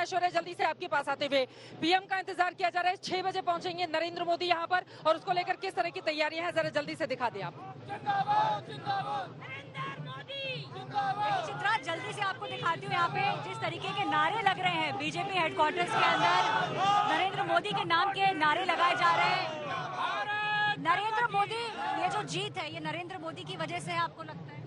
ऐश्वर्या जल्दी से आपके पास आते हुए, पीएम का इंतजार किया जा रहा है, 6 बजे पहुंचेंगे नरेंद्र मोदी यहाँ पर, और उसको लेकर किस तरह की तैयारियां हैं जरा जल्दी से दिखा दें आप। चित्रा, जल्दी से आपको दिखाती हूँ यहाँ पे जिस तरीके के नारे लग रहे हैं बीजेपी हेडक्वार्टर्स के अंदर, नरेंद्र मोदी के नाम के नारे लगाए जा रहे हैं। नरेंद्र मोदी, ये जो जीत है ये नरेंद्र मोदी की वजह से है, आपको लगता है?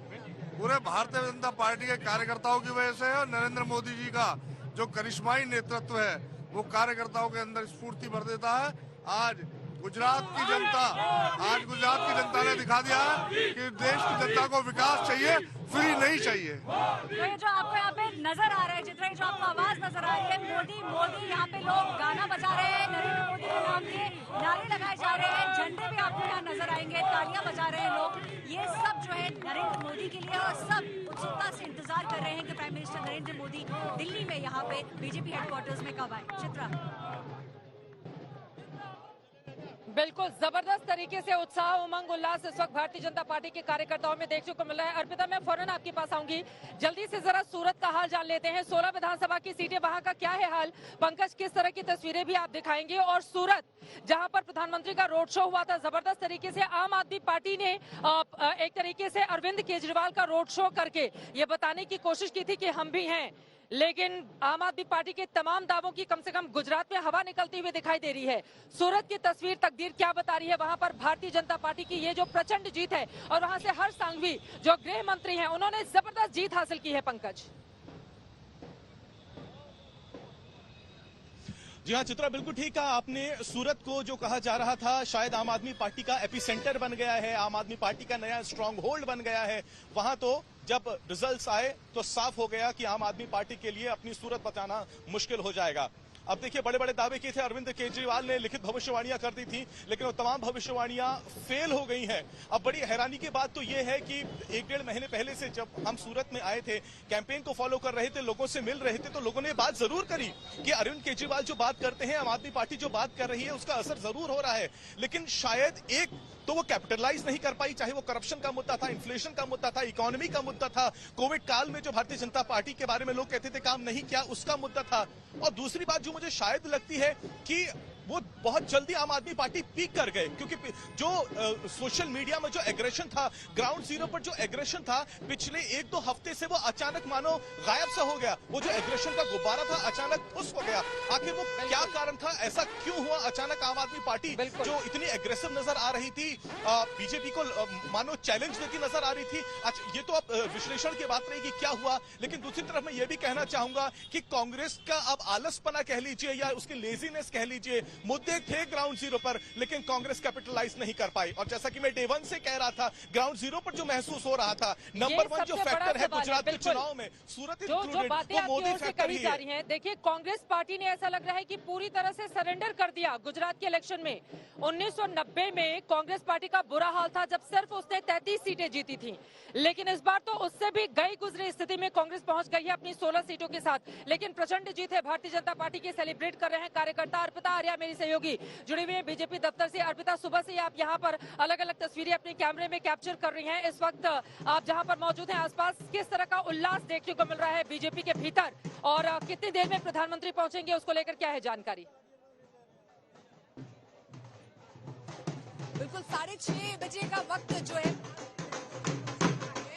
पूरे भारतीय जनता पार्टी के कार्यकर्ताओं की वजह से है, और नरेंद्र मोदी जी का जो करिश्माई नेतृत्व है वो कार्यकर्ताओं के अंदर स्फूर्ति भर देता है। आज गुजरात की जनता ने दिखा दिया है कि देश की जनता को विकास चाहिए, फ्री नहीं चाहिए। तो ये जो आपको यहाँ पे नजर आ रहा है चित्रा, जो आपको आवाज नजर आ रही है, मोदी मोदी, यहाँ पे लोग गाना बजा रहे हैं, नरेंद्र मोदी के नाम के नारे लगाए जा रहे हैं, झंडे भी आपको यहाँ नजर आएंगे, तालियां बजा रहे हैं लोग। ये सब जो है नरेंद्र मोदी के लिए, और सब उत्सुकता से इंतजार कर रहे हैं कि प्राइम मिनिस्टर नरेंद्र मोदी दिल्ली में यहाँ पे बीजेपी हेडक्वार्टर्स में कब आए। चित्रा, बिल्कुल जबरदस्त तरीके से उत्साह, उमंग, उल्लास इस वक्त भारतीय जनता पार्टी के कार्यकर्ताओं में देखने को मिल रहा है। अर्पिता, मैं फौरन आपके पास आऊंगी, जल्दी से जरा सूरत का हाल जान लेते हैं। 16 विधानसभा की सीटें, वहां का क्या है हाल? पंकज, किस तरह की तस्वीरें भी आप दिखाएंगे? और सूरत जहां पर प्रधानमंत्री का रोड शो हुआ था, जबरदस्त तरीके से आम आदमी पार्टी ने एक तरीके से अरविंद केजरीवाल का रोड शो करके ये बताने की कोशिश की थी कि हम भी हैं, लेकिन आम आदमी पार्टी के तमाम दावों की कम से कम गुजरात में हवा निकलती हुई दिखाई दे रही है। सूरत की तस्वीर, तकदीर क्या बता रही है? वहां पर भारतीय जनता पार्टी की ये जो प्रचंड जीत है, और वहां से हर्ष सांघवी जो गृह मंत्री हैं, उन्होंने जबरदस्त जीत हासिल की है। पंकज जी हाँ चित्रा, बिल्कुल ठीक कहा आपने। सूरत को जो कहा जा रहा था शायद आम आदमी पार्टी का एपिसेंटर बन गया है, आम आदमी पार्टी का नया स्ट्रांग होल्ड बन गया है, वहां तो जब रिजल्ट्स आए तो साफ हो गया कि आम आदमी पार्टी के लिए अपनी सूरत बचाना मुश्किल हो जाएगा। अब देखिए, बड़े बड़े दावे किए थे अरविंद केजरीवाल ने, लिखित भविष्यवाणियां कर दी थी, लेकिन वो तमाम भविष्यवाणियां फेल हो गई हैं। अब बड़ी हैरानी की बात तो ये है कि 1-1.5 महीने पहले से जब हम सूरत में आए थे, कैंपेन को फॉलो कर रहे थे, लोगों से मिल रहे थे, तो लोगों ने बात जरूर करी कि अरविंद केजरीवाल जो बात करते हैं, आम आदमी पार्टी जो बात कर रही है, उसका असर जरूर हो रहा है। लेकिन शायद एक तो वो कैपिटलाइज नहीं कर पाई, चाहे वो करप्शन का मुद्दा था, इन्फ्लेशन का मुद्दा था, इकोनॉमी का मुद्दा था, कोविड काल में जो भारतीय जनता पार्टी के बारे में लोग कहते थे काम नहीं किया, उसका मुद्दा था। और दूसरी बात जो मुझे शायद लगती है कि वो बहुत जल्दी आम आदमी पार्टी पीक कर गए, क्योंकि जो सोशल मीडिया में जो एग्रेशन था, ग्राउंड जीरो पर जो एग्रेशन था, पिछले 1-2 हफ्ते से वो अचानक मानो गायब सा हो गया। वो जो एग्रेशन का गुब्बारा था अचानक फुस हो गया। आखिर वो क्या कारण था, ऐसा क्यों हुआ अचानक आम आदमी पार्टी जो इतनी एग्रेसिव नजर आ रही थी, बीजेपी को मानो चैलेंज देती नजर आ रही थी। ये तो अब विश्लेषण की बात रही कि क्या हुआ, लेकिन दूसरी तरफ मैं ये भी कहना चाहूंगा कि कांग्रेस का अब आलसपना कह लीजिए या उसकी लेजीनेस कह लीजिए, मुद्दे थे ग्राउंड जीरो पर, लेकिन कांग्रेस कैपिटलाइज नहीं कर पाई। और जैसा कि मैं डे 1 से कह रहा था, ग्राउंड जीरो पर जो महसूस हो रहा था, नंबर 1 जो फैक्टर है गुजरात के चुनाव में, सूरत जो बातें आपकी ओर से कही जा रही हैं, देखिए कांग्रेस पार्टी ने ऐसा लग रहा है कि पूरी तरह से सरेंडर कर दिया गुजरात के इलेक्शन में। 1990 में कांग्रेस पार्टी का बुरा हाल था जब सिर्फ उसने 33 सीटें जीती थी, लेकिन इस बार तो उससे भी गई गुजरी स्थिति में कांग्रेस पहुंच गई है अपनी 16 सीटों के साथ। लेकिन प्रचंड जीत है भारतीय जनता पार्टी की, सेलिब्रेट कर रहे हैं कार्यकर्ता। अर्पिता आर्या मेरी सहयोगी जुड़ी हुई है बीजेपी दफ्तर से। अर्पिता, सुबह से आप यहाँ पर अलग अलग तस्वीरें अपने कैमरे में कैप्चर कर रही हैं। इस वक्त आप जहाँ पर मौजूद हैं, आसपास किस तरह का उल्लास देखने को मिल रहा है बीजेपी के भीतर, और कितनी देर में प्रधानमंत्री पहुंचेंगे उसको लेकर क्या है जानकारी? बिल्कुल 6:30 बजे का वक्त जो है,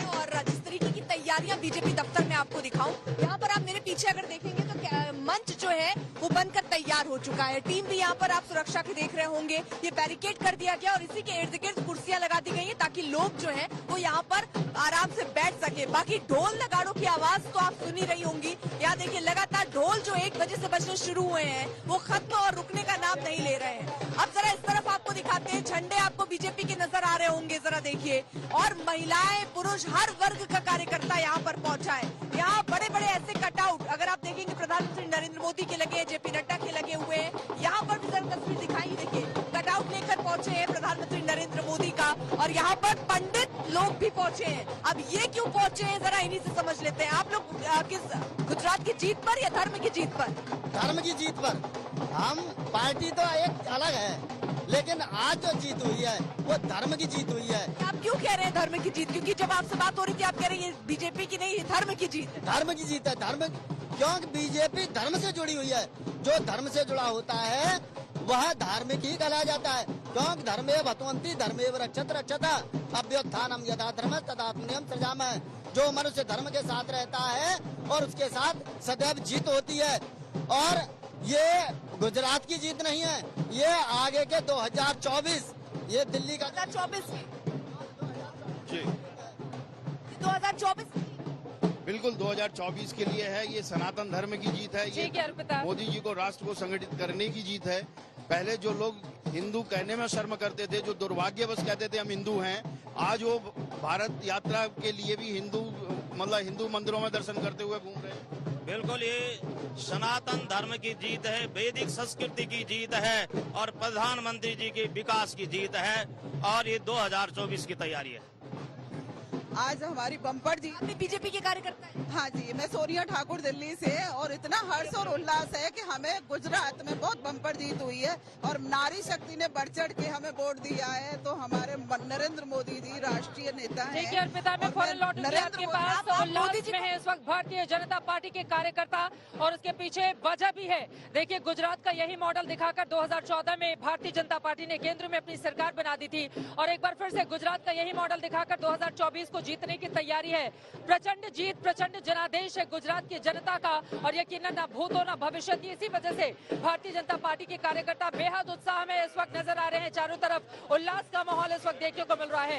और जिस तरीके की तैयारियां बीजेपी दफ्तर में आपको दिखाऊं, यहाँ पर आप मेरे पीछे अगर देखेंगे तो मंच जो है वो बनकर तैयार हो चुका है। टीम भी यहाँ पर आप सुरक्षा के देख रहे होंगे, ये बैरिकेड कर दिया गया और इसी के इर्द गिर्द कुर्सियां लगा दी गई है ताकि लोग जो है वो यहाँ पर आराम से बैठ सके। बाकी ढोल नगाड़ों की आवाज तो आप सुनी रही होंगी। यहाँ देखिए लगातार ढोल जो 1 बजे से बजने शुरू हुए हैं वो खत्म और रुकने का नाम नहीं ले रहे हैं। अब जरा इस तरफ आपको दिखाते हैं, झंडे आपको बीजेपी के नजर आ रहे होंगे, जरा देखिए, और महिलाएं पुरुष हर वर्ग का कार्यकर्ता यहाँ पर पहुंचा है। यहाँ बड़े बड़े ऐसे कटआउट अगर आप देखेंगे प्रधानमंत्री नरेंद्र मोदी के लगे, जेपी नड्डा के लगे हुए हैं। यहाँ पर भी जरा तस्वीर दिखाई, देखिए कटआउट लेकर पहुंचे हैं प्रधानमंत्री नरेंद्र मोदी का, और यहाँ पर पंडित लोग भी पहुंचे हैं। अब ये क्यों पहुंचे हैं जरा इन्हीं से समझ लेते हैं। आप लोग किस, गुजरात की जीत पर या धर्म की जीत पर? धर्म की जीत पर। हम पार्टी तो एक अलग है, लेकिन आज जो जीत हुई है वो धर्म की जीत हुई है। आप क्यों कह रहे हैं धर्म की जीत? क्योंकि जब आपसे बात हो रही थी आप कह रहे हैं ये बीजेपी की नहीं, धर्म की जीत। धर्म की जीत है। धर्म क्योंकि बीजेपी धर्म से जुड़ी हुई है। जो धर्म से जुड़ा होता है वह धार्मिक ही कहलाया जाता है, क्योंकि धर्मेव भतवंती धर्मेव रक्षत रक्षता अभ्युत्थानम यदा धर्म तदात्म्यम सृजामः। जो मनुष्य धर्म के साथ रहता है और उसके साथ सदैव जीत होती है। और ये गुजरात की जीत नहीं है, ये आगे के 2024 ये दिल्ली का 2024 जी 2024 बिल्कुल 2024 के लिए है। ये सनातन धर्म की जीत है। ठीक है अर्पिता। ये मोदी जी को राष्ट्र को संगठित करने की जीत है। पहले जो लोग हिंदू कहने में शर्म करते थे, जो दुर्भाग्यवश कहते थे हम हिंदू हैं, आज वो भारत यात्रा के लिए भी हिंदू हिंदू मंदिरों में दर्शन करते हुए घूम रहे हैं। बिल्कुल ये सनातन धर्म की जीत है, वैदिक संस्कृति की जीत है और प्रधानमंत्री जी की विकास की जीत है और ये 2024 की तैयारी है। आज हमारी बम्पर जीत। आप बीजेपी के कार्यकर्ता हैं? हाँ जी, मैं सोनिया ठाकुर दिल्ली से, और इतना हर्ष और उल्लास है कि हमें गुजरात में बहुत बम्पर जीत हुई है और नारी शक्ति ने बढ़ चढ़ के हमें वोट दिया है। तो हमारे नरेंद्र मोदी जी राष्ट्रीय नेता हैं। ठीक है अर्पिता, मैं फौरन लौटूंगी आपके पास। उल्लास में है इस वक्त भारतीय जनता पार्टी के कार्यकर्ता और उसके पीछे वजह भी है। देखिए, गुजरात का यही मॉडल दिखाकर 2014 में भारतीय जनता पार्टी ने केंद्र में अपनी सरकार बना दी थी और एक बार फिर से गुजरात का यही मॉडल दिखाकर 2024 को जीतने की तैयारी है। प्रचंड जीत, प्रचंड जनादेश है गुजरात की जनता का और यकीनन ना भूतो ना भविष्य। इसी वजह से भारतीय जनता पार्टी के कार्यकर्ता बेहद उत्साह में इस वक्त नजर आ रहे हैं। चारों तरफ उल्लास का माहौल इस वक्त देखने को मिल रहा है।